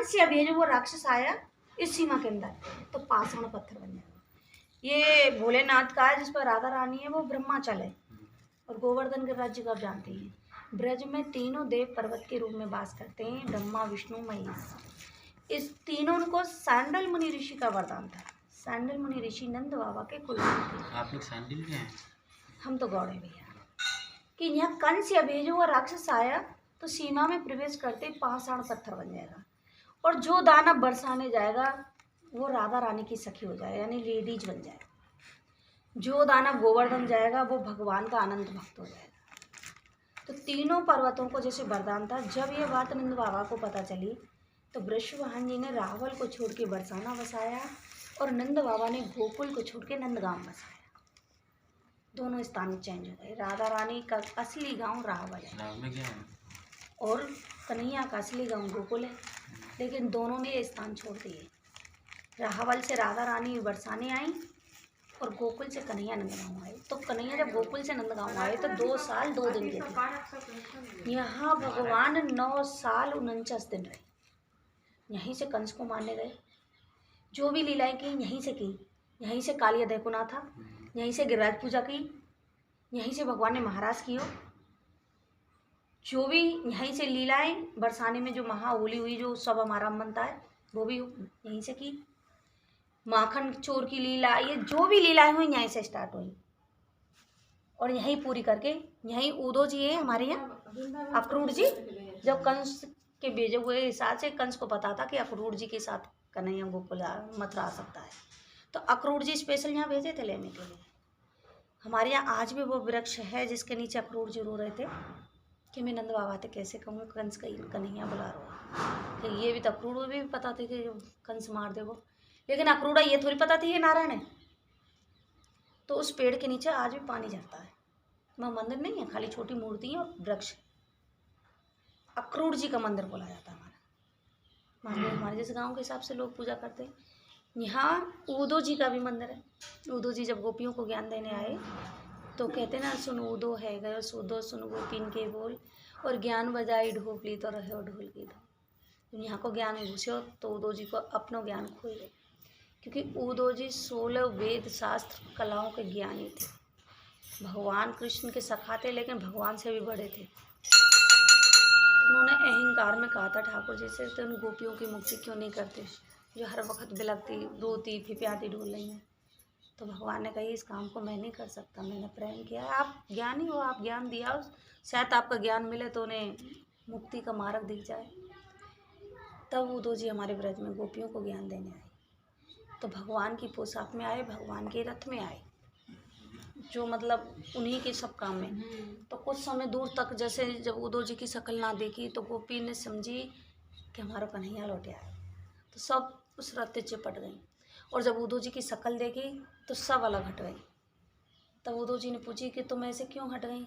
कंस या भेजो वो राक्षस आया इस सीमा के अंदर तो पाषाण पत्थर बन जाएगा। ये भोलेनाथ का है जिस पर राधा रानी है वो ब्रह्माचल है। और गोवर्धन के राज्य को आप जानते हैं। ब्रज में तीनों देव पर्वत के रूप में वास करते हैं, ब्रह्मा विष्णु महेश। इस तीनों को सैंडल मुनि ऋषि का वरदान था। सैंडल मुनि ऋषि नंद बाबा के कुल थे। आप लोग सैंडल के हैं? हम तो गौड़े भैया। कि यहाँ कंस या भेजो हुआ राक्षस आया तो सीमा में प्रवेश करते पाषाण पत्थर बन जाएगा। और जो दाना बरसाने जाएगा वो राधा रानी की सखी हो जाएगा, यानी लेडीज बन जाएगा। जो दाना गोवर्धन जाएगा वो भगवान का आनंद भक्त हो जाएगा। तो तीनों पर्वतों को जैसे वरदान था। जब ये बात नंद बाबा को पता चली तो वृषवाहन जी ने रावल को छोड़ के बरसाना बसाया और नंद बाबा ने गोकुल को छोड़ के नंदगांव बसाया। दोनों स्थान चेंज हो गए। राधा रानी का असली गांव रावल है। रावल में क्या है? और कन्हैया का असली गांव गोकुल है। लेकिन दोनों ने ये स्थान छोड़ दिए। रावल से राधा रानी बरसाने आई और गोकुल से कन्हैया नंदगांव आए। तो कन्हैया जब गोकुल से नंदगांव आए तो 2 साल 2 दिन के थे। यहाँ भगवान 9 साल 49 दिन रहे। यहीं से कंस को मारने गए। जो भी लीलाएं की यहीं से की। यहीं से कालिया दैकुना था, यहीं से गिरिराज पूजा की, यहीं से भगवान ने महाराज की हो। जो भी यहीं से लीलाएं बरसाने में जो महाहोली हुई, जो सब हमारा बनता है, वो भी यहीं से की। माखन चोर की लीला, ये जो भी लीलाएं हुई यहीं से स्टार्ट हुई और यहीं पूरी करके यहीं उदो जी है हमारे यहाँ। अक्रूर जी जब कंस के भेजे हुए हिसाब से कंस को पता था कि अक्रूर जी के साथ कन्हैया गोकुल मथुरा आ सकता है, तो अक्रूर जी स्पेशल यहाँ भेजे थे लेने के लिए। हमारे यहाँ आज भी वो वृक्ष है जिसके नीचे अक्रूर जी रो रहे थे कि मैं नंद बाबा थे कैसे कहूँ कंस का कन्हैया बुला रहा कि ये भी तो अक्रूर भी पता थी कि कंस मार दे वो, लेकिन अक्रूरा ये थोड़ी पता थी ये नारायण है। तो उस पेड़ के नीचे आज भी पानी झरता है। वहाँ मंदिर नहीं है, खाली छोटी मूर्ति है और वृक्ष। अक्रूर जी का मंदिर बोला जाता है हमारा। हमारे जैसे गांव के हिसाब से लोग पूजा करते हैं। यहाँ उदो जी का भी मंदिर है। उदो जी जब गोपियों को ज्ञान देने आए तो कहते ना, सुन उदो है गयो सुदो सुन गोपीन के बोल, और ज्ञान बजाई ढोपली तो रहे ढोल की ढोल। यहाँ को ज्ञान घुसे तो उदो जी को अपनो ज्ञान खोई गए, क्योंकि उदो जी 16 वेद शास्त्र कलाओं के ज्ञानी थे। भगवान कृष्ण के सखा थे लेकिन भगवान से भी बड़े थे। उन्होंने अहंकार में कहा था ठाकुर जी से, तो उन गोपियों की मुक्ति क्यों नहीं करते जो हर वक्त बिलकती रोती फिप्याती ढूंढ रही हैं। तो भगवान ने कही इस काम को मैं नहीं कर सकता, मैंने प्रेम किया है। आप ज्ञानी हो, आप ज्ञान दिया, शायद आपका ज्ञान मिले तो उन्हें मुक्ति का मार्ग दिख जाए। तब उदो जी हमारे ब्रज में गोपियों को ज्ञान देने आए। तो भगवान की पोशाक में आए, भगवान के रथ में आए, जो मतलब उन्हीं के सब काम में। तो कुछ समय दूर तक जैसे जब उदो जी की शक्ल ना देखी तो गोपी ने समझी कि हमारा कन्हैया लौट आया, तो सब उस रथ से चिपट गई। और जब उदो जी की शक्ल देखी तो सब अलग हट गई। तब उदो जी ने पूछी कि तुम ऐसे क्यों हट गई?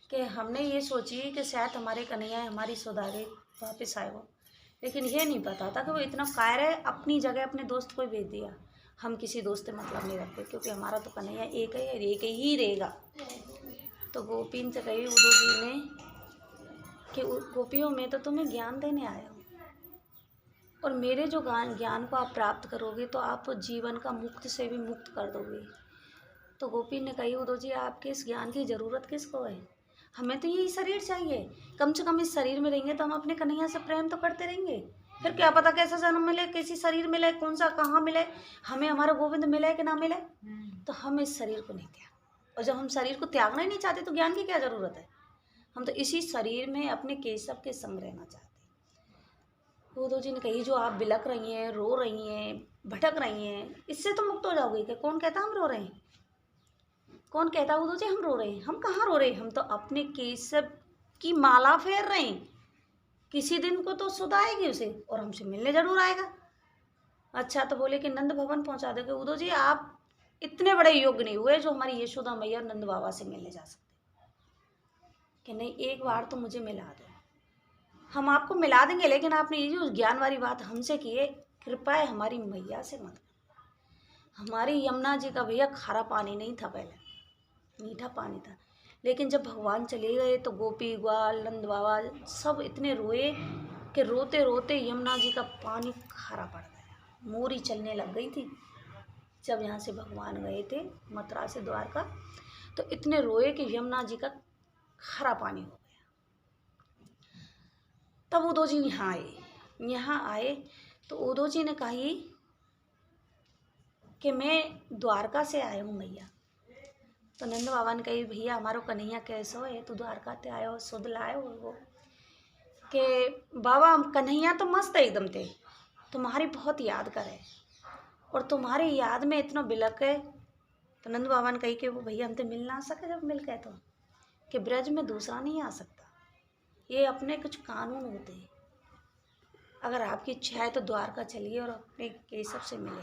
कि हमने ये सोची कि शायद हमारे कन्हैया हमारी सौदागरी वापस आए हो, लेकिन ये नहीं पता था कि वो इतना कायर है, अपनी जगह अपने दोस्त को भेज दिया। हम किसी दोस्त से मतलब नहीं रखते, क्योंकि हमारा तो कन्हैया एक है, एक ही रहेगा। तो गोपीन से कही उदो जी ने कि गोपियों में तो तुम्हें ज्ञान देने आया हूँ, और मेरे जो ज्ञान को आप प्राप्त करोगे तो आप जीवन का मुक्त से भी मुक्त कर दोगे। तो गोपी ने कही उदो जी आपके इस ज्ञान की ज़रूरत किसको है? हमें तो यही शरीर चाहिए, कम से कम इस शरीर में रहेंगे तो हम अपने कन्हैया से प्रेम तो करते रहेंगे। फिर क्या पता कैसा जन्म मिले, कैसी शरीर मिले, कौन सा कहाँ मिले, हमें हमारा गोविंद मिले कि ना मिले। तो हम इस शरीर को नहीं त्याग, और जब हम शरीर को त्यागना ही नहीं चाहते तो ज्ञान की क्या ज़रूरत है? हम तो इसी शरीर में अपने केशव के संग रहना चाहते हैं। उदो जी ने कही जो आप बिलक रही हैं, रो रही हैं, भटक रही हैं, इससे तो मुक्त हो जाओगे। कि कौन कहता हम रो रहे हैं? कौन कहता उदो जी हम रो रहे हैं? हम कहाँ रो रहे हैं, हम तो अपने केशव की माला फेर रहे हैं। किसी दिन को तो सुध आएगी उसे और हमसे मिलने जरूर आएगा। अच्छा, तो बोले कि नंद भवन पहुंचा दोगे? उदो जी आप इतने बड़े योग्य नहीं हुए जो हमारी यशोदा मैया और नंद बाबा से मिलने जा सकते। कि नहीं, एक बार तो मुझे मिला दो, हम आपको मिला देंगे, लेकिन आपने ये जो ज्ञान वाली बात हमसे की है, कृपा है हमारी मैया से मत। हमारी यमुना जी का भैया खारा पानी नहीं था, पहले मीठा पानी था। लेकिन जब भगवान चले गए तो गोपी ग्वाल नंद बाबा सब इतने रोए कि रोते रोते यमुना जी का पानी खारा पड़ गया। मोरी चलने लग गई थी जब यहाँ से भगवान गए थे मथुरा से द्वारका, तो इतने रोए कि यमुना जी का खारा पानी हो गया। तब उद्धव जी यहाँ आए तो उद्धव जी ने कही कि मैं द्वारका से आया हूँ भैया। तो नंद बाबा ने कही भैया हमारो कन्हैया कैसो है, तू द्वारका ते आयो शुद्ध लायो वो कि बाबा कन्हैया तो मस्त एकदम थे, तुम्हारी बहुत याद करे और तुम्हारी याद में इतना बिलके। तो नंद बाबा ने कही कि वो भैया हमसे मिल ना सके, जब मिल गए तो कि ब्रज में दूसरा नहीं आ सकता, ये अपने कुछ कानून होते हैं। अगर आपकी इच्छा है तो द्वारका चलिए और अपने केशव से मिले।